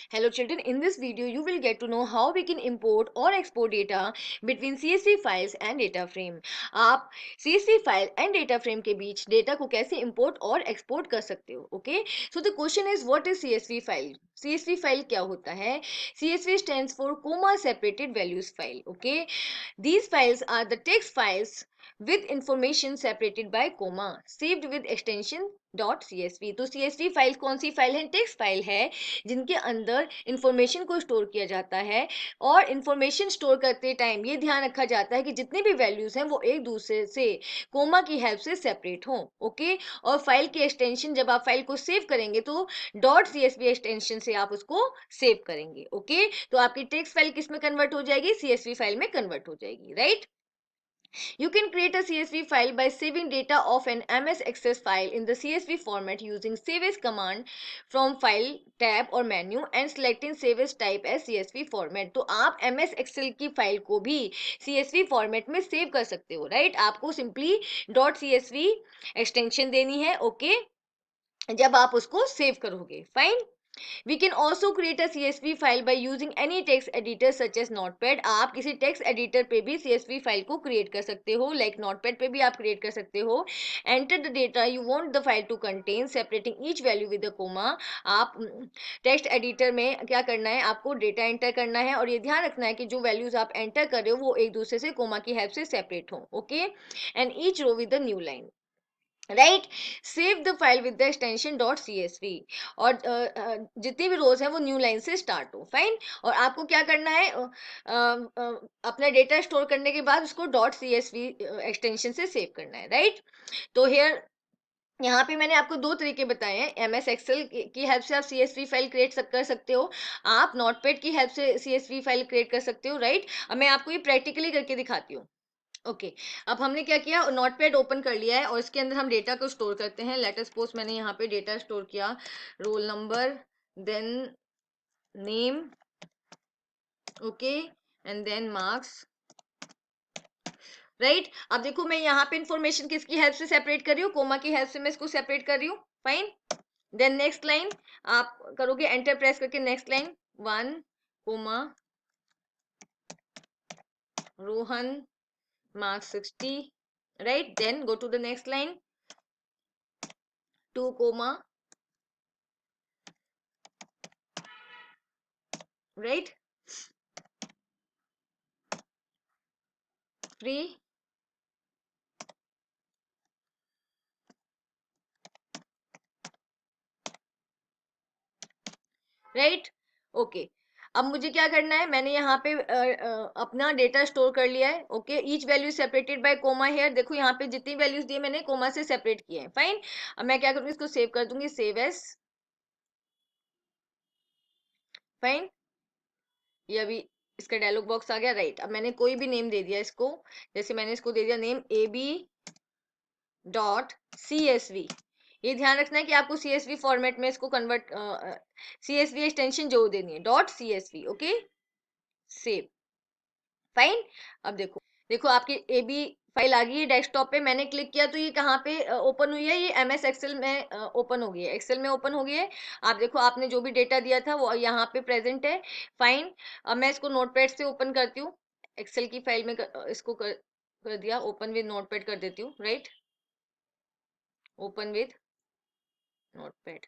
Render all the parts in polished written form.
Hello children, in this video you will get to know how we can import or export data between CSV files and data frame. आप CSV file and data frame के बीच data को कैसे import और export कर सकते हो. Okay, so the question is, what is CSV file? CSV file क्या होता है? CSV stands for comma separated values file. Okay, these files are the text files with information separated by comma saved with extension .csv. तो CSV file कौन सी file है? Text file है जिनके अंदर information को स्टोर किया जाता है, और इंफॉर्मेशन स्टोर करते टाइम ये ध्यान रखा जाता है कि जितने भी वैल्यूज हैं वो एक दूसरे से कोमा की हेल्प से सेपरेट हों. ओके, और फाइल के एक्सटेंशन, जब आप फाइल को सेव करेंगे तो .csv एक्सटेंशन से आप उसको सेव करेंगे. ओके, तो आपकी टेक्स्ट फाइल किस में कन्वर्ट हो जाएगी? CSV फाइल में कन्वर्ट हो जाएगी. Right? You can create a CSV file by saving data of an MS Access file in the CSV format using save as command from file tab or menu and selecting save as type as CSV format. तो आप MS Excel की file को भी CSV format में save कर सकते हो. Right? आपको सिंपली .csv एक्सटेंशन देनी है. ओके, जब आप उसको सेव करोगे. Fine. We can also create a CSV file by using any text editor such as Notepad. आप किसी text editor पे भी CSV फाइल को create कर सकते हो, like Notepad पे भी आप create कर सकते हो. Enter the data you want the file to contain, separating each value with a comma. आप text editor में क्या करना है? आपको data enter करना है, और ये ध्यान रखना है कि जो values आप enter कर रहे हो वो एक दूसरे से comma की help से separate हो. Okay, and each row with a new line. Right, save the file with the extension .csv, और जितनी भी रोज है वो न्यू लाइन से स्टार्ट हो. फाइन. और आपको क्या करना है? अपना डेटा स्टोर करने के बाद उसको .csv एक्सटेंशन से सेव करना है. राइट? तो हियर यहाँ पे मैंने आपको दो तरीके बताए हैं. MS एक्सेल की हेल्प से आप CSV फाइल क्रिएट कर सकते हो. आप नोटपैड की हेल्प से CSV फाइल क्रिएट कर सकते हो. राइट? अब मैं आपको ये प्रैक्टिकली करके दिखाती हूँ. ओके, अब हमने क्या किया? नोटपैड ओपन कर लिया है और इसके अंदर हम डेटा को स्टोर करते हैं. लेट अस सपोज मैंने यहाँ पे डेटा स्टोर किया, roll number, then name, okay, and then marks. Right? अब देखो मैं यहाँ पे इंफॉर्मेशन किसकी हेल्प से सेपरेट कर रही हूँ? कोमा की हेल्प से मैं इसको सेपरेट कर रही हूँ. फाइन. देन नेक्स्ट लाइन आप करोगे एंटर प्रेस करके, next line 1 comma Rohan marks 60. Right? Then go to the next line 2 comma, right, 3. Right? Okay, अब मुझे क्या करना है? मैंने यहाँ पे अपना डेटा स्टोर कर लिया है. Okay, each value separated by comma here. देखो यहाँ पे जितनी वैल्यूज दिए मैंने कोमा से सेपरेट किए हैं. फाइन. अब मैं क्या करूँगी? इसको सेव कर दूंगी, सेव एस. फाइन. ये अभी इसका डायलॉग बॉक्स आ गया. राइट, अब मैंने कोई भी नेम दे दिया इसको. जैसे मैंने इसको दे दिया नेम ab.csv. ये ध्यान रखना है कि आपको CSV फॉर्मेट में इसको कन्वर्ट, CSV एक्सटेंशन जो देनी है .csv. Okay, save. फाइन. अब देखो, देखो आपकी AB फाइल आ गई है डेस्कटॉप पे. मैंने क्लिक किया तो ये कहाँ पे ओपन हुई है? ये MS एक्सेल में ओपन हो गई है. एक्सेल में ओपन हो गई है. आप देखो आपने जो भी डेटा दिया था वो यहाँ पे प्रेजेंट है. फाइन. अब मैं इसको नोटपैड से ओपन करती हूँ. एक्सेल की फाइल में इसको कर दिया ओपन विद नोटपैड कर देती हूँ. राइट? Open with notepad.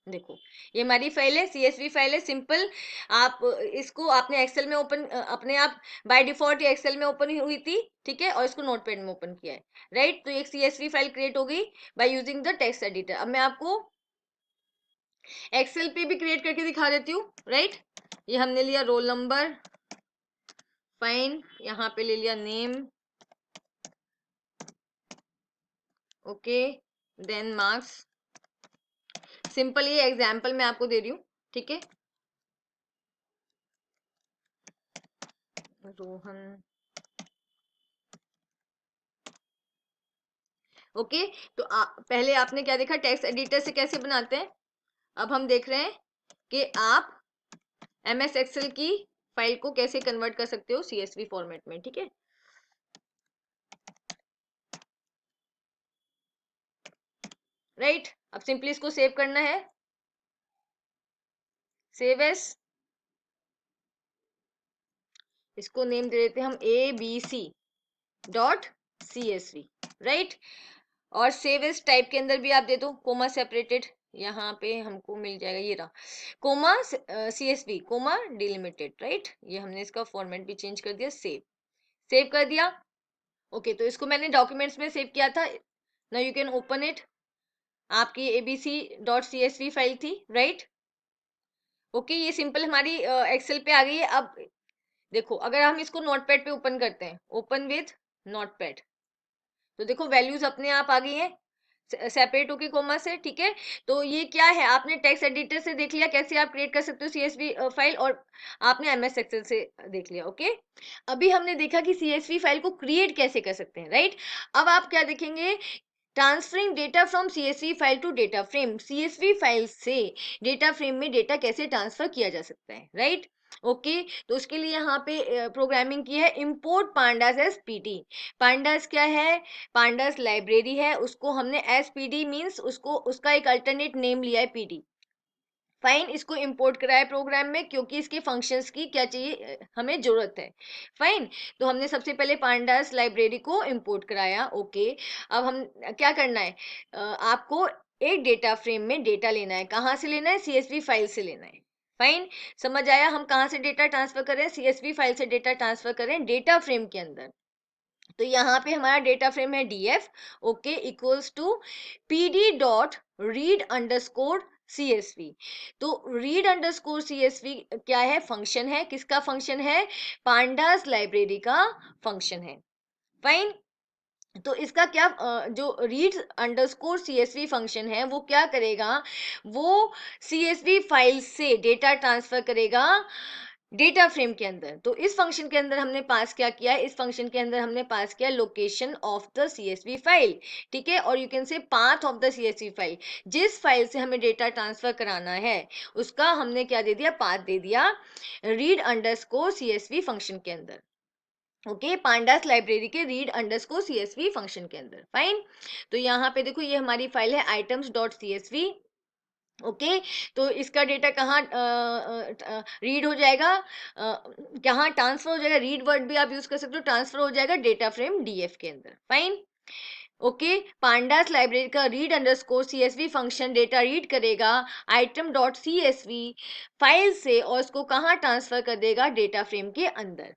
देखो ये हमारी फाइल है, CSV फाइल है, सिंपल. आप इसको आपने एक्सेल में ओपन, अपने आप बाय डिफॉल्ट ये एक्सेल में ओपन हुई थी. ठीक है, और इसको नोटपैड में ओपन किया है. राइट? तो एक CSV फाइल क्रिएट हो गई by using the text editor. अब मैं आपको एक्सेल पे भी क्रिएट करके दिखा देती हूँ. राइट? ये हमने लिया रोल नंबर. फाइन. यहाँ पे ले लिया name. Okay, then marks. Simple ये एग्जाम्पल मैं आपको दे रही हूँ. ठीक है, रोहन. ओके, तो पहले आपने क्या देखा? टेक्स्ट एडिटर से कैसे बनाते हैं. अब हम देख रहे हैं कि आप MS एक्सेल की फाइल को कैसे कन्वर्ट कर सकते हो CSV फॉर्मेट में. ठीक है, राइट? अब सिंपली इसको सेव करना है. सेव एस, इसको नेम दे देते हैं हम abc.csv, राइट। और सेव एस टाइप के अंदर भी आप दे दो कोमा सेपरेटेड, यहाँ पे हमको मिल जाएगा, ये रहा comma CSV comma delimited, right. ये हमने इसका फॉर्मेट भी चेंज कर दिया, सेव कर दिया। ओके, तो इसको मैंने डॉक्यूमेंट्स में सेव किया था, now you can open it. आपकी abc.csv फाइल थी, राइट। ओके, ये सिंपल हमारी एक्सेल पे आ गई है। अब देखो, अगर हम इसको नोटपैड पे ओपन करते हैं, ओपन विथ नोटपैड, तो देखो वैल्यूज अपने आप आ गई हैं सेपरेट होके कोमा से, ठीक है। तो ये क्या है, आपने टेक्स्ट एडिटर से देख लिया कैसे आप क्रिएट कर सकते हो सीएसवी फाइल, और आपने एमएस एक्सेल से देख लिया, ओके। अभी हमने देखा कि सीएसवी फाइल को क्रिएट कैसे कर सकते हैं, राइट। अब आप क्या देखेंगे, transferring data from CSV file to data frame, CSV file से डेटा फ्रेम में डेटा कैसे ट्रांसफर किया जा सकता है, राइट। ओके, तो उसके लिए यहाँ पे प्रोग्रामिंग की है, import pandas S PD. Pandas क्या है, पांडास लाइब्रेरी है, उसको हमने एस पीडी मीन्स उसको उसका एक अल्टरनेट नेम लिया है पीडी, फाइन। इसको इंपोर्ट करा है प्रोग्राम में, क्योंकि इसके फंक्शंस की क्या चाहिए, हमें जरूरत है, फाइन। तो हमने सबसे पहले पांडास लाइब्रेरी को इंपोर्ट कराया, ओके। अब हम क्या करना है, आपको एक डेटा फ्रेम में डेटा लेना है, कहाँ से लेना है, सीएसवी फाइल से लेना है, फाइन। समझ आया, हम कहाँ से डेटा ट्रांसफर करें, सीएसवी फाइल से डेटा ट्रांसफर करें डेटा फ्रेम के अंदर। तो यहाँ पे हमारा डेटा फ्रेम है DF, okay, equals to PD dot read underscore CSV। तो रीड अंडरस्कोर CSV क्या है, फंक्शन है, किसका फंक्शन है, पांडास लाइब्रेरी का फंक्शन है, फाइन। तो इसका क्या जो रीड अंडरस्कोर CSV फंक्शन है वो क्या करेगा, वो CSV फाइल से डेटा ट्रांसफर करेगा डेटा फ्रेम के अंदर। तो इस फंक्शन के अंदर हमने पास क्या किया है, इस फंक्शन के अंदर हमने पास किया location of the CSV file, ठीक है, और you can say path of the CSV file, जिस फाइल से हमें डेटा ट्रांसफर कराना है उसका हमने क्या दे दिया, पाथ दे दिया रीड अंडरस्कोर CSV फंक्शन के अंदर, ओके, पांडास लाइब्रेरी के रीड अंडरस्कोर CSV फंक्शन के अंदर, फाइन। तो यहाँ पे देखो ये हमारी फाइल है items.csv, ओके। तो इसका डेटा कहाँ रीड हो जाएगा, कहाँ ट्रांसफर हो जाएगा, रीड वर्ड भी आप यूज कर सकते हो, ट्रांसफर हो जाएगा डेटा फ्रेम डीएफ के अंदर, फाइन। ओके, पांडास लाइब्रेरी का read underscore CSV function data read करेगा item.csv फाइल से, और उसको कहाँ ट्रांसफर कर देगा, डेटा फ्रेम के अंदर।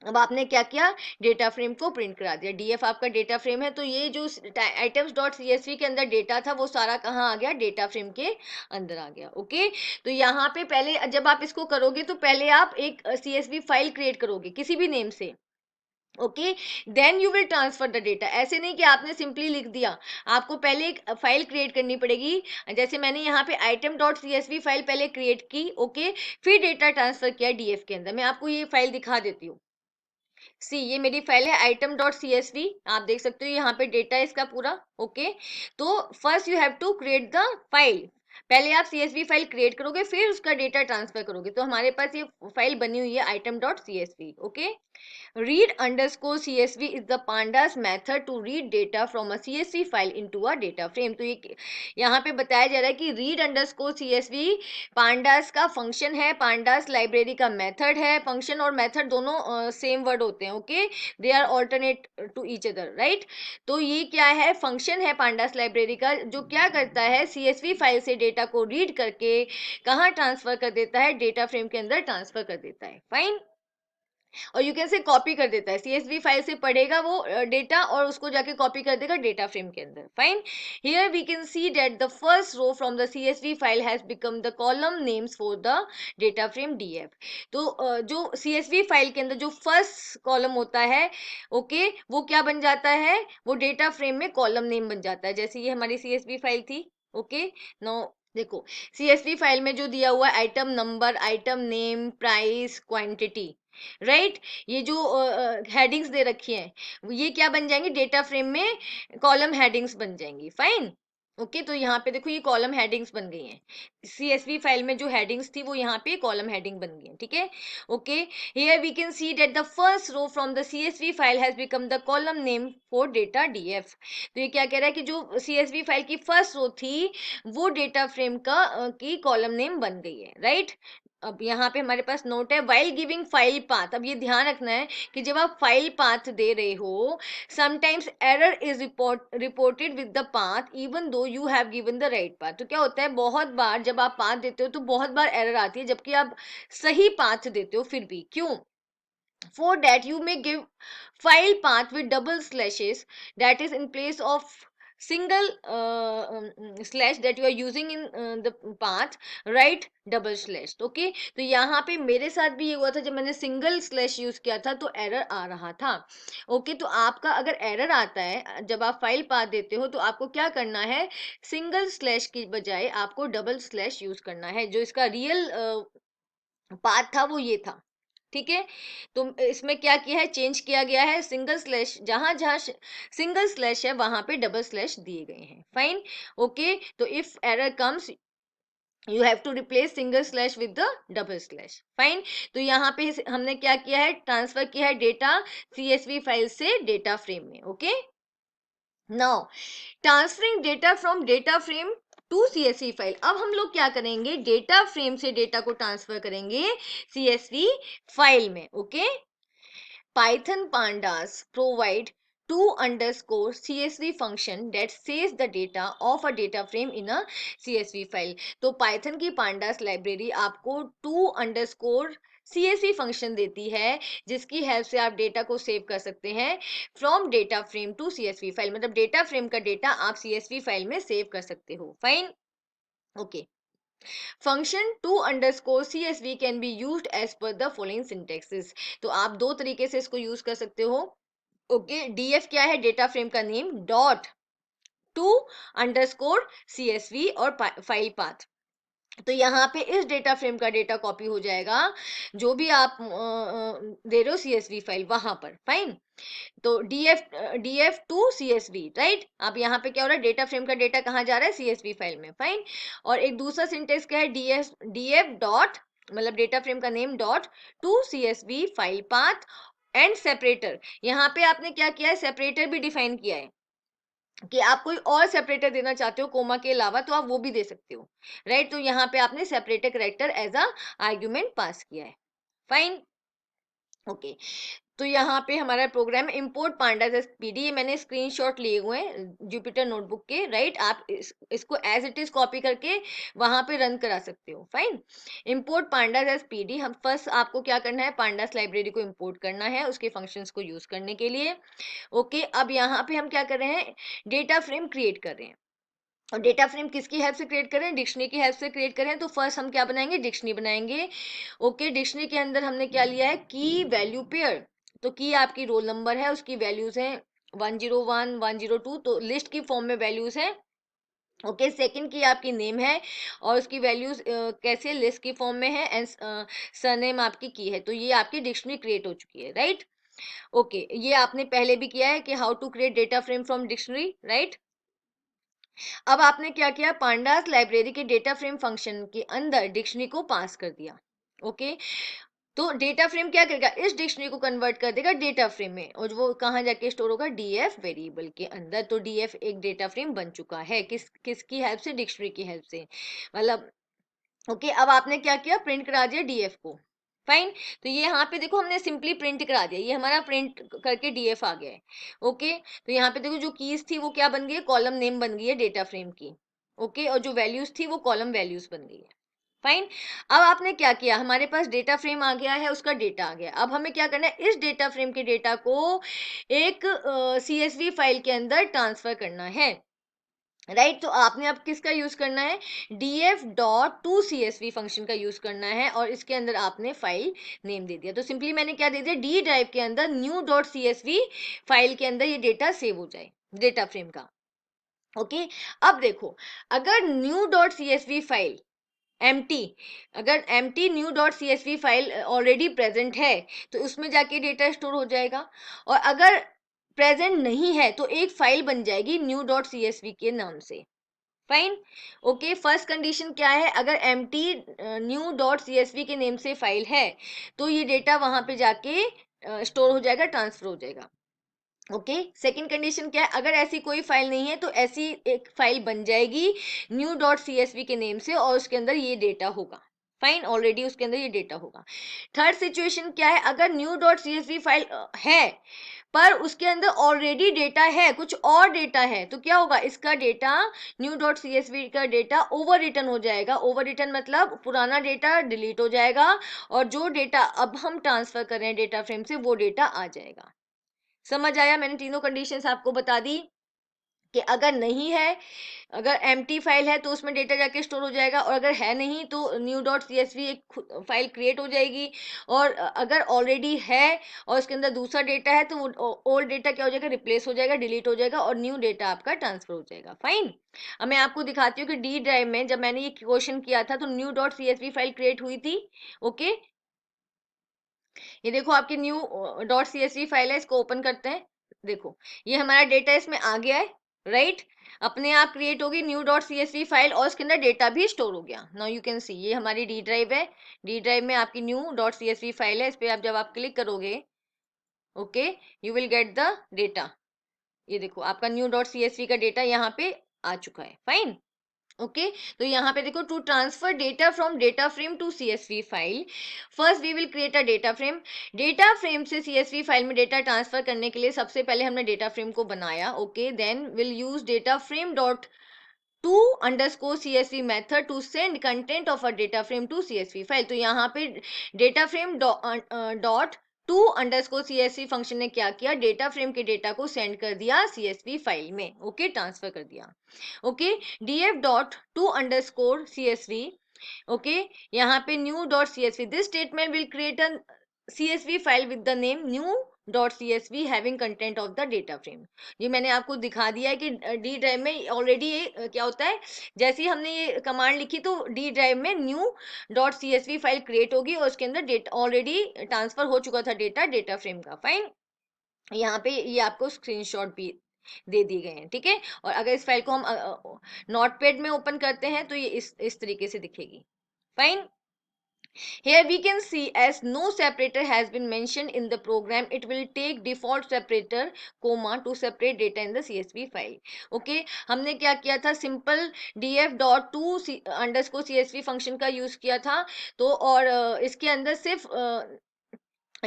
अब आपने क्या किया, डेटा फ्रेम को प्रिंट करा दिया, डीएफ आपका डेटा फ्रेम है, तो ये जो items.csv के अंदर डेटा था वो सारा कहाँ आ गया, डेटा फ्रेम के अंदर आ गया, ओके। तो यहाँ पे पहले जब आप इसको करोगे तो पहले आप एक CSV फाइल क्रिएट करोगे किसी भी नेम से, okay, then you will transfer the data. ऐसे नहीं कि आपने सिंपली लिख दिया, आपको पहले एक फाइल क्रिएट करनी पड़ेगी। जैसे मैंने यहाँ पे item.csv फाइल पहले क्रिएट की, ओके, फिर डेटा ट्रांसफर किया डीएफ के अंदर। मैं आपको ये फाइल दिखा देती हूँ, सी ये मेरी फाइल है item.csv, आप देख सकते हो यहाँ पे डेटा है इसका पूरा, ओके। तो first you have to create the file, पहले आप CSV फाइल क्रिएट करोगे फिर उसका डेटा ट्रांसफर करोगे। तो हमारे पास ये फाइल बनी हुई है item.csv, okay. read underscore CSV is the pandas method to read data from a CSV file into a data frame। तो ये यहाँ पे बताया जा रहा है कि read underscore CSV pandas का फंक्शन है, pandas लाइब्रेरी का मेथड है, फंक्शन और मेथड दोनों सेम वर्ड होते हैं, okay, they are alternate to each other, right. तो ये क्या है, फंक्शन है pandas लाइब्रेरी का, जो क्या करता है, CSV फाइल से डेटा को रीड करके कहाँ ट्रांसफर कर देता है, डेटा फ्रेम के अंदर ट्रांसफर कर देता है, फाइन। और यू कैन से कॉपी कर देता है, CSV फाइल से पढ़ेगा वो डेटा और उसको जाके कॉपी कर देगा डेटा फ्रेम के अंदर, fine. Here we can see that the first row from the CSV file has become the column names for the data frame DF। तो जो CSV फाइल के अंदर जो फर्स्ट कॉलम होता है, ओके, वो क्या बन जाता है, वो डेटा फ्रेम में कॉलम नेम बन जाता है। जैसे ये हमारी CSV फाइल थी, ओके। नो देखो, CSV फाइल में जो दिया हुआ है item number, item name, price, quantity, right, ये जो हेडिंग्स दे रखी हैं ये क्या बन जाएंगी, डेटा फ्रेम में कॉलम हेडिंग्स बन जाएंगी, फाइन। ओके तो यहाँ पे देखो ये कॉलम हेडिंग्स बन गई हैं, सीएसवी फाइल में जो हेडिंग्स थी वो यहाँ पे कॉलम हेडिंग बन गई है, ठीक है। Okay here we can see that the first row from the CSV file has become the column name for data DF. तो ये क्या कह रहा है कि जो सीएसवी फाइल की फर्स्ट रो थी वो डेटा फ्रेम का की कॉलम नेम बन गई है, राइट। अब यहाँ पे हमारे पास नोट है, वाइल गिविंग फाइल पाथ। अब ये ध्यान रखना है कि जब आप फाइल पाथ दे रहे हो, sometimes error is reported with the path even though you have given the right path। तो क्या होता है, बहुत बार जब आप पाथ देते हो तो बहुत बार एरर आती है जबकि आप सही पाथ देते हो फिर भी। क्यों? For that you may give file path with double slashes, that is in place of single slash that you are using in the path, write double slash। Okay तो यहाँ पे मेरे साथ भी ये हुआ था, जब मैंने सिंगल स्लैश यूज किया था तो एरर आ रहा था। ओके तो आपका अगर एरर आता है जब आप फाइल पाथ देते हो तो आपको क्या करना है, सिंगल स्लैश की बजाय आपको डबल स्लैश यूज करना है। जो इसका रियल पाथ था वो ये था, ठीक है। तो इसमें क्या किया है, चेंज किया गया है, सिंगल स्लैश जहां जहां सिंगल स्लैश है वहां पे डबल स्लैश दिए गए हैं। फाइन। ओके तो if error comes you have to replace single slash with the double slash. Fine. तो यहाँ पे हमने क्या किया है, ट्रांसफर किया है डेटा सीएसवी फाइल से डेटा फ्रेम में। Okay now transferring data from data frame to CSV file. अब हम लोग क्या करेंगे, डेटा फ्रेम से डेटा को ट्रांसफर करेंगे सीएसवी फाइल में। Okay Python pandas provide two underscore CSV function that saves the data of a data frame in a CSV file। तो Python की pandas लाइब्रेरी आपको टू अंडरस्कोर CSV फंक्शन देती है जिसकी help से आप डेटा को सेव कर सकते हैं from data frame to CSV file. मतलब डेटा फ्रेम का डेटा आप CSV फाइल में सेव कर सकते हो। Fine. Okay function to underscore CSV can be used as per the following syntaxes. तो आप दो तरीके से इसको यूज कर सकते हो। ओके डीएफ क्या है, डेटा फ्रेम का name, dot to underscore CSV और फाइल पाथ। तो यहाँ पे इस डेटा फ्रेम का डेटा कॉपी हो जाएगा जो भी आप दे रहे हो CSV फाइल वहां पर। फाइन। तो डीएफ टू CSV, राइट। अब यहाँ पे क्या हो रहा है, डेटा फ्रेम का डेटा कहाँ जा रहा है, CSV फाइल में। फाइन। और एक दूसरा सिंटेक्स क्या है, डीएफ डॉट मतलब डेटा फ्रेम का name dot to CSV file path and separator. यहाँ पे आपने क्या किया है, सेपरेटर भी डिफाइन किया है कि आप कोई और सेपरेटर देना चाहते हो कोमा के अलावा तो आप वो भी दे सकते हो, राइट। तो यहाँ पे आपने separator character as a argument pass किया है। फाइन। ओके तो यहाँ पे हमारा program import pandas as PD, ये मैंने स्क्रीनशॉट लिए हुए हैं जुपिटर नोटबुक के, राइट। आप इसको एज इट इज कॉपी करके वहां पे रन करा सकते हो। Fine. Import pandas as PD, हम फर्स्ट आपको क्या करना है, पांडास लाइब्रेरी को इंपोर्ट करना है उसके फंक्शंस को यूज करने के लिए। ओके अब यहाँ पे हम क्या कर रहे हैं, डेटा फ्रेम क्रिएट कर रहे हैं। और डेटा फ्रेम किसकी हेल्प से क्रिएट करें, डिक्शनरी की हेल्प से क्रिएट करें। तो फर्स्ट हम क्या बनाएंगे, डिक्शनरी बनाएंगे। ओके डिक्शनरी के अंदर हमने क्या लिया है, की वैल्यू पेयर। तो की आपकी रोल नंबर है, उसकी वैल्यूज हैं 101 102, तो लिस्ट की फॉर्म में वैल्यूज है। ओके सेकंड की आपकी नेम है और उसकी वैल्यूज कैसे, लिस्ट की फॉर्म में है, एंड सरनेम आपकी की है। तो ये आपकी डिक्शनरी क्रिएट हो चुकी है, राइट। ओके ये आपने पहले भी किया है कि how to create data frame from dictionary, right. अब आपने क्या किया, पांडास लाइब्रेरी के डेटा फ्रेम फंक्शन के अंदर डिक्शनरी को पास कर दिया। ओके तो डेटा फ्रेम क्या करेगा, इस डिक्शनरी को कन्वर्ट कर देगा डेटा फ्रेम में, और वो कहाँ जाके स्टोर होगा, डीएफ वेरिएबल के अंदर। तो डीएफ एक डेटा फ्रेम बन चुका है किसकी हेल्प से, डिक्शनरी की हेल्प से। मतलब ओके अब आपने क्या किया, प्रिंट करा दिया डीएफ को। फाइन। तो ये यहाँ पे देखो हमने सिंपली प्रिंट करा दिया, ये हमारा प्रिंट करके डीएफ आ गया है। ओके तो यहाँ पे देखो जो कीज थी वो क्या बन गई है, कॉलम नेम बन गई है डेटा फ्रेम की। ओके और जो वैल्यूज थी वो कॉलम वैल्यूज बन गई है। फाइन। अब आपने क्या किया, हमारे पास डेटा फ्रेम आ गया है, उसका डेटा आ गया। अब हमें क्या करना है, इस डेटा फ्रेम के डेटा को एक CSV फाइल के अंदर ट्रांसफर करना है, राइट। तो आपने अब किसका यूज करना है, df dot to CSV function का यूज करना है, और इसके अंदर आपने फाइल नेम दे दिया। तो सिंपली मैंने क्या दे दिया, डी ड्राइव के अंदर न्यू डॉट CSV फाइल के अंदर ये डेटा सेव हो जाए डेटा फ्रेम का। ओके अब देखो, अगर new dot CSV file empty, अगर empty new dot CSV file already present है तो उसमें जाके डेटा स्टोर हो जाएगा, और अगर प्रेजेंट नहीं है तो एक फाइल बन जाएगी न्यू डॉट CSV के नाम से। फाइन। ओके, फर्स्ट कंडीशन क्या है, अगर empty new डॉट csv के नेम से फाइल है तो ये डेटा वहां पे जाके स्टोर हो जाएगा, ट्रांसफर हो जाएगा। ओके, सेकंड कंडीशन क्या है, अगर ऐसी कोई फाइल नहीं है तो ऐसी एक फाइल बन जाएगी न्यू डॉट csv के नेम से और उसके अंदर ये डेटा होगा। फाइन, ऑलरेडी उसके अंदर ये डेटा होगा। थर्ड सिचुएशन क्या है, अगर न्यू डॉट csv फाइल है पर उसके अंदर ऑलरेडी डेटा है, कुछ और डेटा है, तो क्या होगा, इसका डेटा न्यू डॉट csv का डेटा ओवर रिटन हो जाएगा। ओवर रिटन मतलब पुराना डेटा डिलीट हो जाएगा और जो डेटा अब हम ट्रांसफर कर रहे हैं डेटा फ्रेम से वो डेटा आ जाएगा। समझ आया, मैंने तीनों कंडीशंस आपको बता दी कि अगर नहीं है, अगर एम्प्टी फाइल है तो उसमें डेटा जाके स्टोर हो जाएगा, और अगर है नहीं तो न्यू डॉट csv एक फाइल क्रिएट हो जाएगी, और अगर ऑलरेडी है और उसके अंदर दूसरा डेटा है तो वो ओल्ड डेटा क्या हो जाएगा, रिप्लेस हो जाएगा, डिलीट हो जाएगा और न्यू डेटा आपका ट्रांसफर हो जाएगा। फाइन। अब मैं आपको दिखाती हूँ कि डी ड्राइव में जब मैंने ये क्वेश्चन किया था तो new dot csv file create हुई थी। ओके, ये देखो आपकी न्यू डॉट csv फाइल है, इसको ओपन करते हैं। देखो ये हमारा डेटा इसमें आ गया है, राइट। अपने आप क्रिएट होगी न्यू डॉट csv फाइल और उसके अंदर डेटा भी स्टोर हो गया। नाउ यू कैन सी ये हमारी डी ड्राइव है। डी ड्राइव में आपकी न्यू डॉट csv फाइल है, इस पे आप जब आप क्लिक करोगे, okay, you will get the data. ये देखो आपका न्यू डॉट csv का डेटा यहाँ पे आ चुका है। फाइन। ओके, तो यहाँ पे देखो, to transfer data from data frame to csv file, first we will create a data frame. Data frame से csv फाइल में डेटा ट्रांसफर करने के लिए सबसे पहले हमने डेटा फ्रेम को बनाया। Okay, then will use data frame dot to underscore csv method to send content of a data frame to csv file. तो यहाँ पे data frame dot to underscore csv function ने क्या किया, डेटा फ्रेम के data को send कर दिया csv फाइल में। ओके, ट्रांसफर कर दिया। Okay, df dot to underscore csv, okay, यहाँ पे new dot csv, this statement will create a csv file with the name new dot csv having content of the data frame. ये मैंने आपको दिखा दिया है कि डी ड्राइव में ऑलरेडी ये क्या होता है, जैसे ही हमने ये कमांड लिखी तो डी ड्राइव में new dot csv file create होगी और उसके अंदर डेटा ऑलरेडी ट्रांसफर हो चुका था, डेटा डेटा फ्रेम का। फाइन, यहाँ पे ये आपको स्क्रीनशॉट भी दे दिए गए हैं, ठीक है। और अगर इस फाइल को हम नोटपैड में ओपन करते हैं तो ये इस तरीके से दिखेगी। Fine. Here we can see as no separator has been mentioned in the program, it will take default separator comma to separate data in the CSV file. Okay, हमने क्या किया था, simple df dot to underscore CSV function का use किया था। तो और इसके अंदर सिर्फ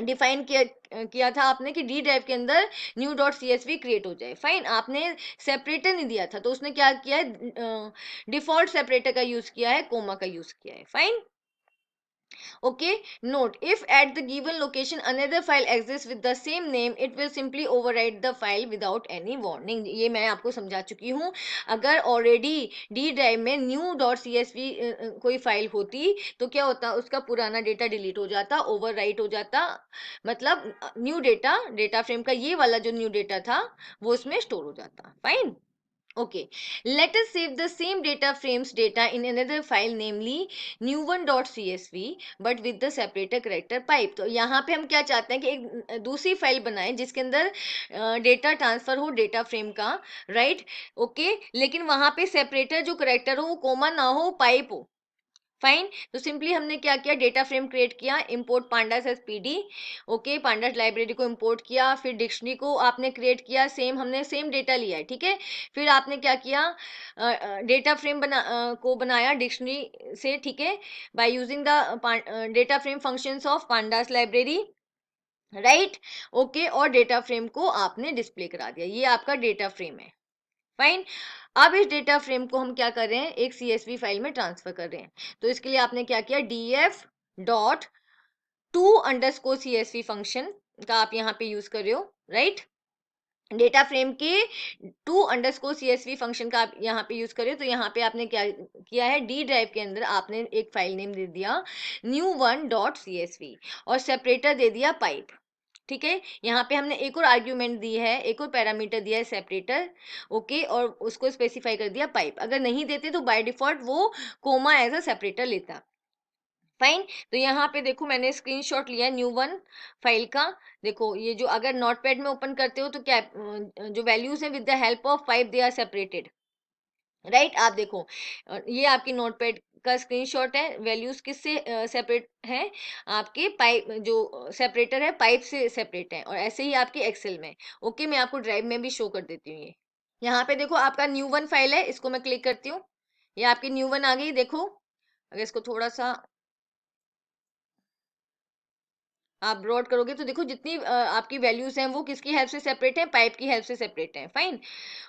डिफाइन किया था आपने कि डी ड्राइव के अंदर न्यू डॉट csv क्रिएट हो जाए। फाइन, आपने सेपरेटर नहीं दिया था तो उसने क्या किया है, डिफॉल्ट सेपरेटर का यूज किया है, कोमा का यूज किया है। Fine. Okay, note if at the given location another file exists with the same name, it will simply overwrite the file without any warning. ये मैं आपको समझा चुकी हूँ। अगर ऑलरेडी डी ड्राइव में न्यू डॉट csv कोई फाइल होती तो क्या होता, उसका पुराना डेटा डिलीट हो जाता, ओवरराइट हो जाता, मतलब न्यू डेटा, डेटा फ्रेम का ये वाला जो न्यू डेटा था वो उसमें स्टोर हो जाता। Fine. Okay, let us save the same data frames data in another file, namely new1.csv, but with the separator character pipe. तो यहाँ पे हम क्या चाहते हैं कि एक दूसरी फाइल बनाएं जिसके अंदर डेटा ट्रांसफर हो डेटा फ्रेम का, राइट। ओके, लेकिन वहां पे सेपरेटर जो करेक्टर हो वो कोमा ना हो, पाइप हो। फाइन, तो सिंपली हमने क्या किया, डेटा फ्रेम क्रिएट किया, import pandas as PD. Okay, pandas library को इंपोर्ट किया, फिर डिक्शनरी को आपने क्रिएट किया, सेम हमने सेम डेटा लिया है, ठीक है। फिर आपने क्या किया, डेटा फ्रेम को बनाया डिक्शनरी से, ठीक है, by using the data frame functions of pandas library, right. Okay, और डेटा फ्रेम को आपने डिस्प्ले करा दिया, ये आपका डेटा फ्रेम है। फाइन, अब इस डेटा फ्रेम को हम क्या कर रहे हैं, एक csv फाइल में ट्रांसफर कर रहे हैं। तो इसके लिए आपने क्या किया, df dot to underscore csv function का आप यहाँ पे यूज कर रहे हो, राइट। डेटा फ्रेम के टू अंडरस्कोर csv फंक्शन का आप यहाँ पे यूज कर रहे हो। तो यहाँ पे आपने क्या किया है, डी ड्राइव के अंदर आपने एक फाइल नेम दे दिया new1.csv और सेपरेटर दे दिया पाइप, ठीक है। यहाँ पे हमने एक और आर्ग्यूमेंट दी है, एक और पैरामीटर दिया है सेपरेटर, ओके, और उसको स्पेसिफाई कर दिया पाइप। अगर नहीं देते तो बाय डिफॉल्ट वो कोमा एज अ सेपरेटर लेता। फाइन, तो यहाँ पे देखो मैंने स्क्रीनशॉट लिया न्यू वन फाइल का। देखो ये जो अगर नोटपैड में ओपन करते हो तो क्या जो वैल्यूज है with the help of pipe they are separated, right. आप देखो, ये आपकी नोटपैड का स्क्रीनशॉट है। वैल्यूज किससे सेपरेट हैं? आपके पाइप जो सेपरेटर है पाइप से सेपरेट है, और ऐसे ही आपके एक्सेल में। ओके, मैं आपको ड्राइव में भी शो कर देती हूँ। ये यहाँ पे देखो आपका न्यू वन फाइल है, इसको मैं क्लिक करती हूँ, ये आपकी न्यू वन आ गई। देखो, अगर इसको थोड़ा सा आप ब्रॉड करोगे तो देखो जितनी आपकी वैल्यूज हैं वो किसकी हेल्प से सेपरेट हैं? पाइप की हेल्प से सेपरेट हैं। फाइन।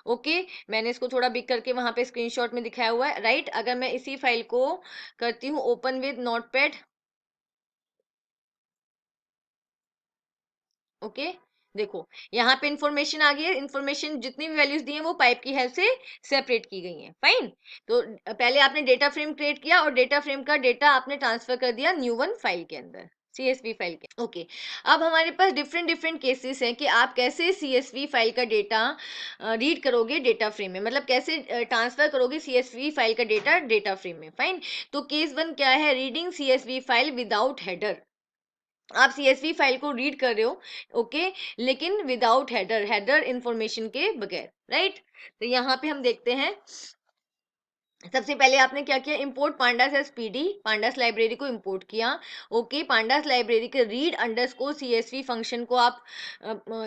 ओके, मैंने इसको थोड़ा बिग करके वहां पे स्क्रीनशॉट में दिखाया हुआ है। राइट। अगर मैं इसी फाइल को करती हूँ ओपन विद नोटपैड, ओके, देखो यहाँ पे इंफॉर्मेशन आ गई है। इंफॉर्मेशन जितनी भी वैल्यूज दी हैं वो पाइप की हेल्प से सेपरेट की गई हैं। फाइन। तो पहले आपने डेटा फ्रेम क्रिएट किया और डेटा फ्रेम का डेटा आपने ट्रांसफर कर दिया न्यू वन फाइल के अंदर, सीएसवी फाइल के। ओके, अब हमारे पास डिफरेंट डिफरेंट केसेस हैं कि आप कैसे सीएसवी फाइल का डेटा रीड करोगे डेटा फ्रेम में, मतलब कैसे ट्रांसफर करोगे सीएसवी फाइल का डेटा डेटा फ्रेम में। फाइन। तो केस वन क्या है? Reading CSV file without header. आप सीएसवी फाइल को रीड कर रहे हो, ओके, लेकिन विदाउट हेडर, हेडर इंफॉर्मेशन के बगैर। राइट। तो यहाँ पे हम देखते हैं, सबसे पहले आपने क्या किया? Import pandas S PD, pandas library को इंपोर्ट किया। ओके, पांडास लाइब्रेरी के रीड अंडरस्कोर सीएसवी फंक्शन को आप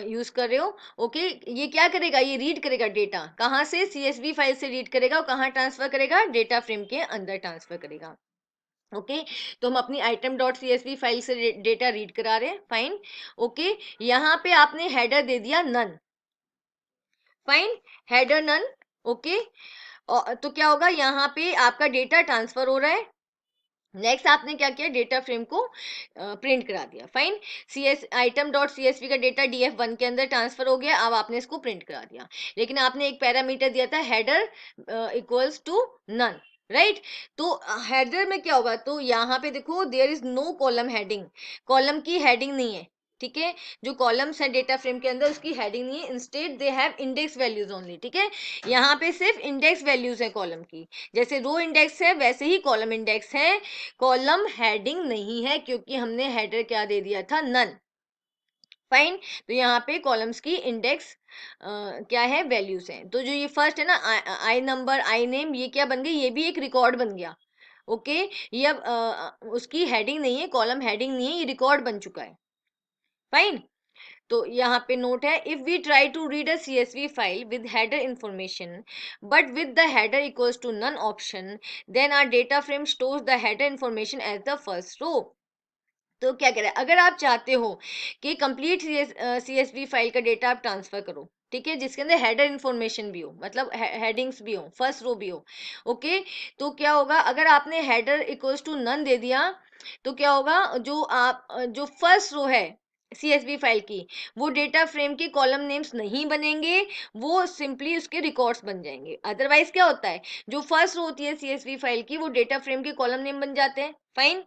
यूज कर रहे हो। ओके, ये क्या करेगा? ये रीड करेगा डेटा, कहाँ से? सीएसवी फाइल से रीड करेगा, और कहाँ ट्रांसफर करेगा? डेटा फ्रेम के अंदर ट्रांसफर करेगा। ओके, तो हम अपनी आइटम डॉट सीएसवी फाइल से डेटा रीड करा रहे हैं। फाइन। ओके, यहाँ पे आपने हेडर दे दिया none. Fine, header none. Okay, और तो क्या होगा? यहाँ पे आपका डेटा ट्रांसफर हो रहा है। नेक्स्ट आपने क्या किया? डेटा फ्रेम को प्रिंट करा दिया। Fine, CS item dot CSV का डेटा डीएफ1 के अंदर ट्रांसफर हो गया। अब आपने इसको प्रिंट करा दिया, लेकिन आपने एक पैरामीटर दिया था header equals to none. Right. तो हेडर में क्या होगा? तो यहाँ पे देखो there is no column heading, column की हेडिंग नहीं है। ठीक है, जो कॉलम्स है डेटा फ्रेम के अंदर उसकी हेडिंग नहीं है, instead they have index values only. ठीक है, यहाँ पे सिर्फ इंडेक्स वैल्यूज है कॉलम की, जैसे रो इंडेक्स है वैसे ही कॉलम इंडेक्स है। कॉलम हेडिंग नहीं है क्योंकि हमने हेडर क्या दे दिया था? नन। फाइन। तो यहाँ पे कॉलम्स की इंडेक्स क्या है? वैल्यूज हैं। तो जो ये फर्स्ट है ना, आई नंबर, आई नेम, ये क्या बन गई? ये भी एक रिकॉर्ड बन गया। ओके, ये अब उसकी हेडिंग नहीं है, कॉलम हेडिंग नहीं है, ये रिकॉर्ड बन चुका है। फाइन। तो यहाँ पे नोट है, if we try to read a CSV file with header information but with the header equals to none option, then our data frame stores the header information as the first row. तो क्या कह रहा है? अगर आप चाहते हो कि कंप्लीट सीएसवी फाइल का डेटा आप ट्रांसफर करो, ठीक है, जिसके अंदर हेडर इंफॉर्मेशन भी हो, मतलब हेडिंग्स भी हो, फर्स्ट रो भी हो। ओके, तो क्या होगा? अगर आपने हेडर इक्वल्स टू नन दे दिया तो क्या होगा? जो फर्स्ट रो है सीएसवी फाइल की, वो डेटा फ्रेम के कॉलम नेम्स नहीं बनेंगे, वो सिंपली उसके रिकॉर्ड्स बन जाएंगे। अदरवाइज क्या होता है? जो फर्स्ट रो होती है सीएसवी फाइल की, वो डेटा फ्रेम के कॉलम नेम बन जाते हैं। फाइन।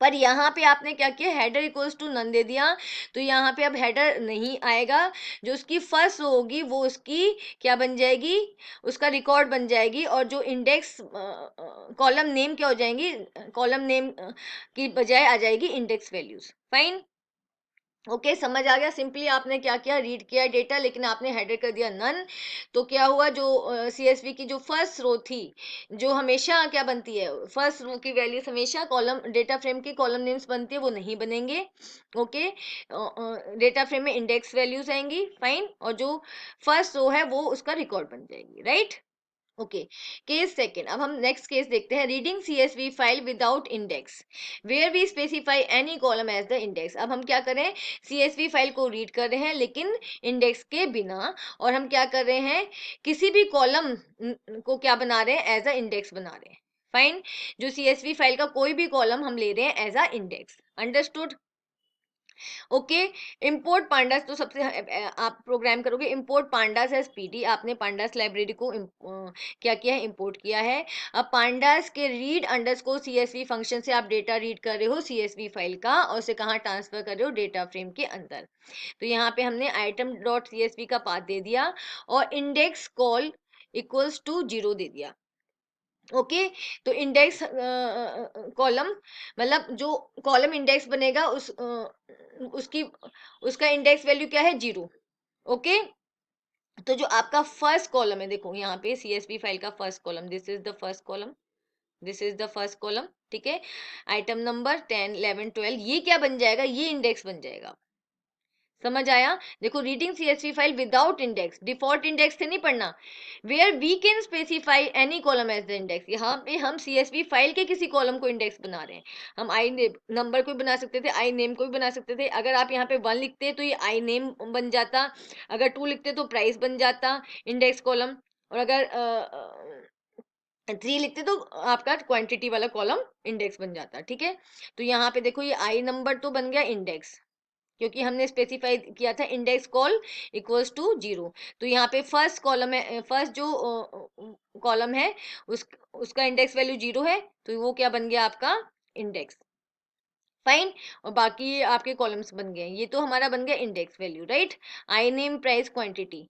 पर यहाँ पे आपने क्या किया? हेडर इक्वल्स टू नन दे दिया, तो यहाँ पे अब हेडर नहीं आएगा। जो उसकी फर्स्ट रो होगी वो उसकी क्या बन जाएगी? उसका रिकॉर्ड बन जाएगी, और जो इंडेक्स कॉलम नेम क्या हो जाएंगी? कॉलम नेम की बजाय आ जाएगी इंडेक्स वैल्यूज। फाइन। ओके, समझ आ गया? सिंपली आपने क्या किया? रीड किया डेटा, लेकिन आपने हेडर कर दिया नन। तो क्या हुआ? जो सीएसवी की जो फर्स्ट रो थी, जो हमेशा क्या बनती है? फर्स्ट रो की वैल्यूज हमेशा कॉलम डेटा फ्रेम की कॉलम नेम्स बनती है, वो नहीं बनेंगे। ओके, डेटा फ्रेम में इंडेक्स वैल्यूज आएंगी। फाइन। और जो फर्स्ट रो है वो उसका रिकॉर्ड बन जाएगी। राइट। Okay, case second. अब हम नेक्स्ट केस देखते हैं, reading CSV file without index where we specify any column as the index. अब हम क्या करें? सीएसवी फाइल को रीड कर रहे हैं लेकिन इंडेक्स के बिना, और हम क्या कर रहे हैं? किसी भी कॉलम को क्या बना रहे हैं? एज अ इंडेक्स बना रहे हैं। फाइन। जो सीएसवी फाइल का कोई भी कॉलम हम ले रहे हैं as a index. Understood? Okay, import pandas, तो सबसे आप प्रोग्राम करोगे इंपोर्ट पांडास एज पीडी। आपने पांडास लाइब्रेरी को क्या किया है? इंपोर्ट किया है। अब पांडास के रीड अंडरस्कोर सीएसवी फंक्शन से आप डेटा रीड कर रहे हो सीएसवी फाइल का, और उसे कहाँ ट्रांसफर कर रहे हो? डेटा फ्रेम के अंदर। तो यहाँ पे हमने आइटम डॉट सीएसवी का पाथ दे दिया, और इंडेक्स कॉल इक्वल्स टू 0 दे दिया। ओके, तो इंडेक्स कॉलम, मतलब जो कॉलम इंडेक्स बनेगा उसकी उसका इंडेक्स वैल्यू क्या है? 0। ओके, तो जो आपका फर्स्ट कॉलम है, देखो यहाँ पे CSV फाइल का first column, this is the first column, this is the first column, ठीक है। आइटम नंबर 10 11 12 ये क्या बन जाएगा, ये इंडेक्स बन जाएगा। समझ आया? देखो, reading CSV file without index, default index से नहीं पढ़ना, where we can specify any column as the index. यहाँ पे हम CSV फाइल के किसी कॉलम को इंडेक्स बना रहे हैं। हम आई नंबर को भी बना सकते थे, आई नेम को भी बना सकते थे। अगर आप यहाँ पे 1 लिखते तो ये आई नेम बन जाता, अगर 2 लिखते तो प्राइस बन जाता इंडेक्स कॉलम, और अगर 3 लिखते तो आपका क्वांटिटी वाला कॉलम इंडेक्स बन जाता, ठीक है। तो यहाँ पे देखो, ये आई नंबर तो बन गया इंडेक्स, क्योंकि हमने स्पेसिफाई किया था इंडेक्स कॉल इक्वल्स टू 0। तो यहाँ पे फर्स्ट कॉलम है, फर्स्ट जो कॉलम है उसका इंडेक्स वैल्यू 0 है, तो वो क्या बन गया आपका इंडेक्स। फाइन। और बाकी आपके कॉलम्स बन गए, ये तो हमारा बन गया index value, right. I name price quantity,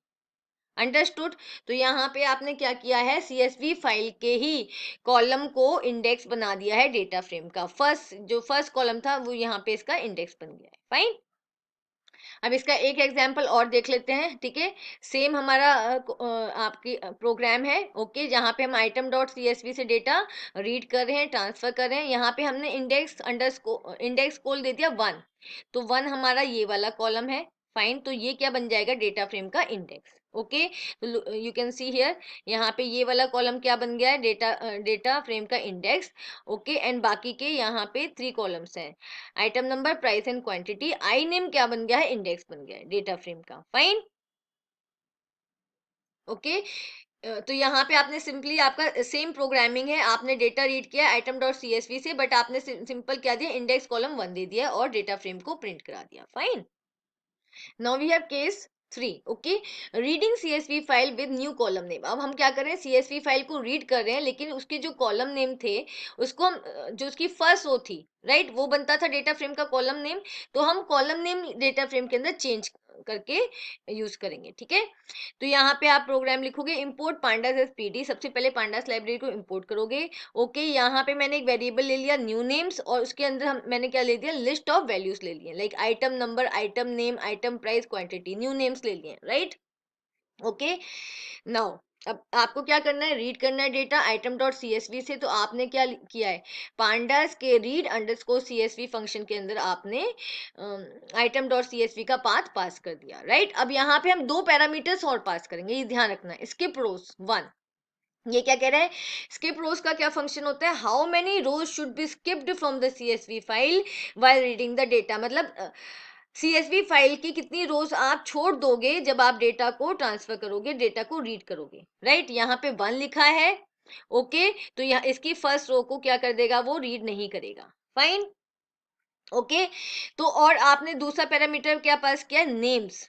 understood. तो यहाँ पे आपने क्या किया है, CSV फाइल के ही कॉलम को इंडेक्स बना दिया है डेटा फ्रेम का। जो फर्स्ट कॉलम था वो यहाँ पे इसका इंडेक्स बन गया है। फाइन। अब इसका एक एग्जाम्पल और देख लेते हैं, ठीक है। सेम हमारा आपकी प्रोग्राम है, ओके, जहाँ पे हम आइटम डॉट CSV से डेटा रीड कर रहे हैं, ट्रांसफर कर रहे हैं। यहाँ पे हमने इंडेक्स कोल दे दिया 1, तो 1 हमारा ये वाला कॉलम है। फाइन। तो ये क्या बन जाएगा, डेटा फ्रेम का इंडेक्स, ओके। तो यू कैन सी हियर, यहाँ पे ये वाला कॉलम क्या बन गया है, डेटा फ्रेम का इंडेक्स, ओके। एंड बाकी के यहाँ पे 3 कॉलम्स हैं, item number, price and quantity. I name क्या बन गया है, इंडेक्स बन गया है डेटा फ्रेम का। Fine, okay. तो यहाँ पे आपने सिंपली, आपका सेम प्रोग्रामिंग है, आपने डेटा रीड किया आइटम डॉट CSV से, बट आपने सिंपल क्या दिया, इंडेक्स कॉलम 1 दे दिया और डेटा फ्रेम को प्रिंट करा दिया। Fine. Now we have case 3, okay, reading CSV file with new column name. अब हम क्या कर रहे हैं, CSV फाइल को रीड कर रहे हैं, लेकिन उसके जो कॉलम नेम थे उसको हम जो उसकी फर्स्ट रो थी, राइट, वो बनता था डेटा फ्रेम का कॉलम नेम, तो हम कॉलम नेम डेटा फ्रेम के अंदर चेंज करके यूज करेंगे, ठीक है। तो यहाँ पे आप प्रोग्राम लिखोगे, इंपोर्ट पांडास एज पीडी, सबसे पहले पांडास लाइब्रेरी को इंपोर्ट करोगे, ओके। यहाँ पे मैंने एक वेरिएबल ले लिया न्यू नेम्स, और उसके अंदर मैंने क्या ले दिया, लिस्ट ऑफ वैल्यूज ले लिए, like item number, item name, item price, quantity, new names ले लिए, राइट, ओके। नाउ अब आपको क्या करना है, रीड करना है डेटा आइटम डॉट CSV से। तो आपने क्या किया है, पांडास के रीड अंडरस्कोर CSV फंक्शन के अंदर आपने आइटम डॉट CSV का पाथ पास कर दिया, राइट। अब यहाँ पे हम 2 पैरामीटर्स और पास करेंगे, ये ध्यान रखना है। स्किप रोज 1, ये क्या कह रहा है, स्किप रोज का क्या फंक्शन होता है, how many rows should be skipped from the CSV file while reading the data. मतलब CSV फाइल की कितनी रोज आप छोड़ दोगे जब आप डेटा को ट्रांसफर करोगे, डेटा को रीड करोगे, राइट। यहाँ पे 1 लिखा है, ओके, तो यहाँ इसकी फर्स्ट रो को क्या कर देगा, वो रीड नहीं करेगा। Fine, okay. तो और आपने दूसरा पैरामीटर क्या पास किया, names,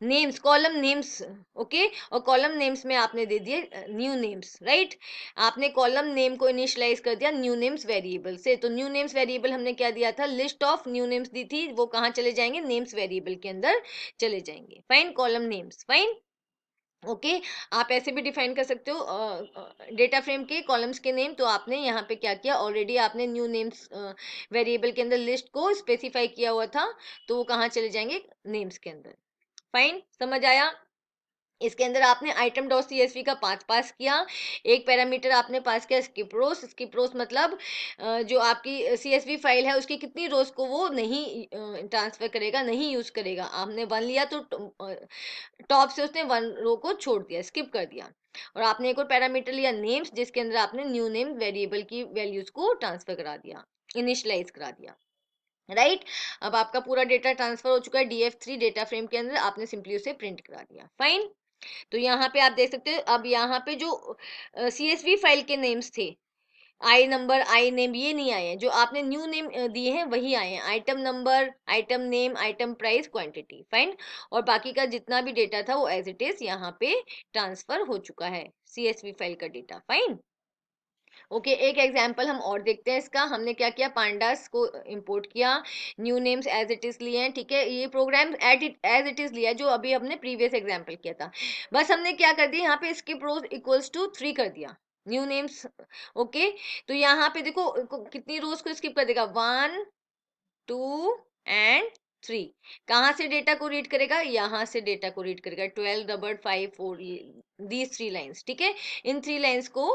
names, column names, okay. और कॉलम नेम्स में आपने दे दिए न्यू नेम्स, राइट। आपने कॉलम नेम को इनिशियलाइज कर दिया न्यू नेम्स वेरिएबल से। तो न्यू नेम्स वेरिएबल हमने क्या दिया था, लिस्ट ऑफ न्यू नेम्स दी थी, वो कहाँ चले जाएंगे, नेम्स वेरिएबल के अंदर चले जाएंगे। Fine, column names, fine, okay. आप ऐसे भी डिफाइन कर सकते हो डेटा फ्रेम के कॉलम्स के नेम। तो आपने यहाँ पे क्या किया, ऑलरेडी आपने न्यू नेम्स वेरिएबल के अंदर लिस्ट को स्पेसिफाई किया हुआ था, तो वो कहाँ चले जाएंगे, नेम्स के अंदर। फाइन, समझ आया। इसके अंदर आपने आइटम डॉट CSV का पाथ पास किया, एक पैरामीटर आपने पास किया स्किप रोज। स्किप रोज मतलब जो आपकी CSV फाइल है उसकी कितनी रोज को वो नहीं ट्रांसफर करेगा, नहीं यूज करेगा। आपने 1 लिया तो टॉप से उसने 1 रो को छोड़ दिया, स्किप कर दिया। और आपने एक और पैरामीटर लिया नेम्स, जिसके अंदर आपने न्यू नेम वेरिएबल की वैल्यूज को ट्रांसफर करा दिया, इनिशियलाइज करा दिया, राइट। अब आपका पूरा डेटा ट्रांसफर हो चुका है DF3 डेटा फ्रेम के अंदर, आपने सिंपली उसे प्रिंट करा दिया। फाइन। तो यहाँ पे आप देख सकते हो, अब यहाँ पे जो CSV फाइल के नेम्स थे, आई नंबर, आई नेम, ये नहीं आए हैं, जो आपने न्यू नेम दिए हैं वही आए हैं, item number, item name, item price, quantity. Fine. और बाकी का जितना भी डेटा था वो एज इट इज यहाँ पे ट्रांसफर हो चुका है, CSV फाइल का डेटा। Fine, okay. एक एग्जांपल हम और देखते हैं इसका। हमने क्या किया, पांडास को इंपोर्ट किया, new names as it is लिए हैं, ठीक है। ये प्रोग्राम एज इट इज लिया जो अभी हमने प्रीवियस एग्जांपल किया था। बस हमने क्या कर दिया, यहाँ पे स्किप रोज इक्वल्स टू 3 कर दिया, न्यू नेम्स, ओके। तो यहाँ पे देखो कितनी रोज को स्किप कर देगा, 1 2 एंड 3। कहाँ से डेटा को रीड करेगा, यहाँ से डेटा को रीड करेगा, 12 रबर 5 4, दीज 3 लाइन्स, ठीक है। इन 3 लाइन्स को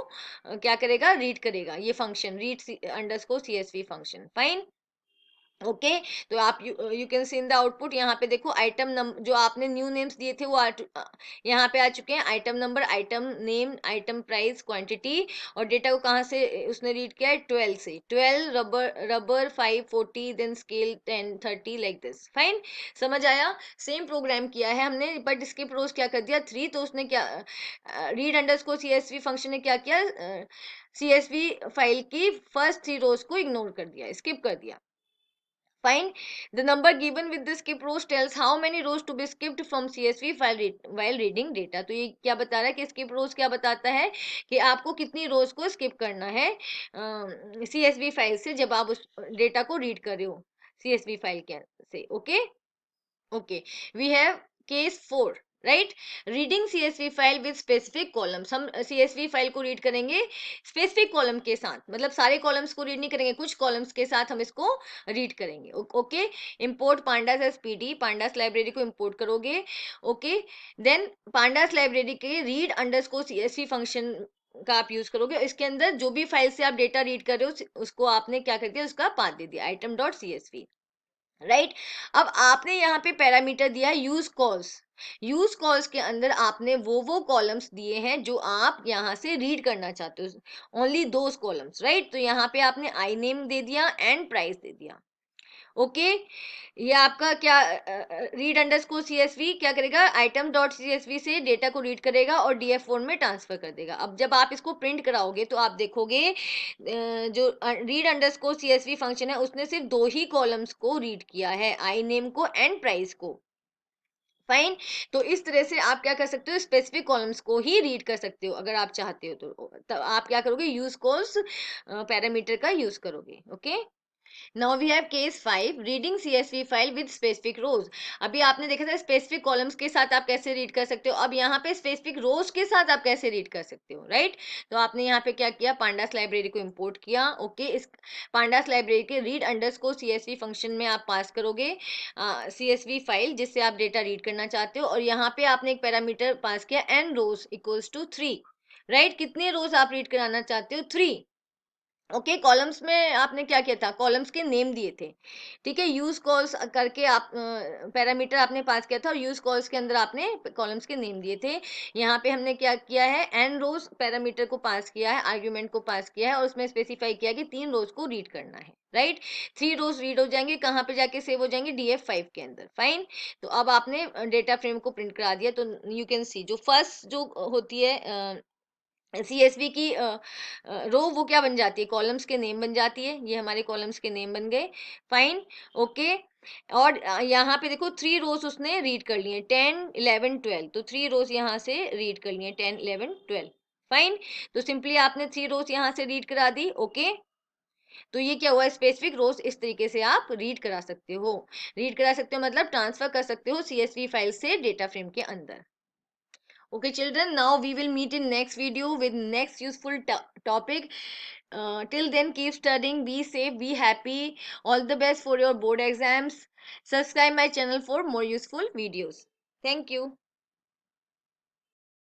क्या करेगा, रीड करेगा ये function read underscore CSV function, fine. Okay तो आप you can see in the output, यहाँ पे देखो आइटम नंबर जो आपने न्यू नेम्स दिए थे वो यहाँ पे आ चुके हैं, item number, item name, item price, quantity, और डेटा को कहाँ से उसने रीड किया है, 12 से, 12 rubber rubber 5 40 then scale 10 30 like this, fine. समझ आया, सेम प्रोग्राम किया है हमने, बट इसके प्रोज क्या कर दिया 3, तो उसने क्या रीड अंडरस्कोर सीएसवी फंक्शन ने क्या किया, सीएसवी फाइल की फर्स्ट 3 रोज को इग्नोर कर दिया, स्किप कर दिया। Find the number given with the skip rows tells how many rows to be skipped from CSV while reading data। तो ये क्या बता रहा है कि skip rows क्या बताता है कि आपको कितनी rows को skip करना है CSV फाइल से जब आप उस डेटा को रीड कर रहे हो CSV फाइल के से। Okay okay we have case 4, right, reading CSV file with specific columns. हम सीएसवी फाइल को रीड करेंगे स्पेसिफिक कॉलम के साथ, मतलब सारे कॉलम्स को रीड नहीं करेंगे, कुछ कॉलम्स के साथ हम इसको रीड करेंगे। Okay import pandas S PD, pandas library को इंपोर्ट करोगे। ओके देन पांडास लाइब्रेरी के रीड अंडरस्कोर सीएसवी फंक्शन का आप यूज करोगे, इसके अंदर जो भी फाइल से आप डेटा रीड कर रहे हो उसको आपने क्या कर दिया, उसका पाथ दे दिया आइटम डॉट सीएसवी, राइट। अब आपने यहाँ पे पैरामीटर दिया है यूज कॉल्स, यूज कॉल्स के अंदर आपने वो कॉलम्स दिए हैं जो आप यहाँ से रीड करना चाहते हो, ओनली दोज कॉलम्स, राइट। तो यहाँ पे आपने आई नेम दे दिया एंड प्राइस दे दिया। ओके ये आपका क्या रीड अंडरस्कोर सीएसवी क्या करेगा, आइटम डॉट सीएसवी से डेटा को रीड करेगा और डीएफ फॉर्म में ट्रांसफर कर देगा। अब जब आप इसको प्रिंट कराओगे तो आप देखोगे जो रीड अंडरस्कोर सीएसवी फंक्शन है उसने सिर्फ 2 ही कॉलम्स को रीड किया है, आई नेम को एंड प्राइस को, फाइन। तो इस तरह से आप क्या कर सकते हो, स्पेसिफिक कॉलम्स को ही रीड कर सकते हो अगर आप चाहते हो तो आप क्या करोगे, यूज कॉल्स पैरामीटर का यूज करोगे। Okay Now we have case 5 reading CSV file with specific rows। अभी आपने देखा था स्पेसिफिक कॉलम्स के साथ आप कैसे रीड कर सकते हो, अब यहाँ पे स्पेसिफिक रोज के साथ आप कैसे रीड कर सकते हो, राइट। तो आपने यहाँ पे क्या किया, पांडास लाइब्रेरी को इंपोर्ट किया। ओके इस पांडास लाइब्रेरी के रीड अंडरस्कोर सीएसवी फंक्शन में आप पास करोगे सीएसवी फाइल जिससे आप डेटा रीड करना चाहते हो, और यहाँ पे आपने एक पैरामीटर पास किया n rows equals to 3, right. कितने रोज आप रीड कराना चाहते हो, 3। ओके कॉलम्स में आपने क्या किया था, कॉलम्स के नेम दिए थे, ठीक है। यूज कॉल्स करके आप पैरामीटर आपने पास किया था और यूज कॉल्स के अंदर आपने कॉलम्स के नेम दिए थे। यहाँ पे हमने क्या किया है, एन रोज पैरामीटर को पास किया है, आर्ग्यूमेंट को पास किया है और उसमें स्पेसिफाई किया कि 3 रोज को रीड करना है, राइट। 3 रोज रीड हो जाएंगे, कहाँ पे जाके सेव हो जाएंगे, DF5 के अंदर, फाइन। तो अब आपने डेटा फ्रेम को प्रिंट करा दिया, तो यू कैन सी जो फर्स्ट जो होती है सीएसवी की रो वो क्या बन जाती है, कॉलम्स के नेम बन जाती है, ये हमारे कॉलम्स के नेम बन गए, फाइन। ओके और यहाँ पे देखो 3 रोज उसने रीड कर लिए 10 11 12, तो 3 रोज यहाँ से रीड कर लिए 10 11 12, फाइन। तो सिंपली आपने 3 रोज यहाँ से रीड करा दी। ओके तो ये क्या हुआ, स्पेसिफिक रोज इस तरीके से आप रीड करा सकते हो, रीड करा सकते हो मतलब ट्रांसफर कर सकते हो सीएसवी फाइल से डेटा फ्रेम के अंदर। Okay, children, now we will meet in next video with next useful topic. Till then, keep studying, be safe, be happy. All the best for your board exams. Subscribe my channel for more useful videos. Thank you.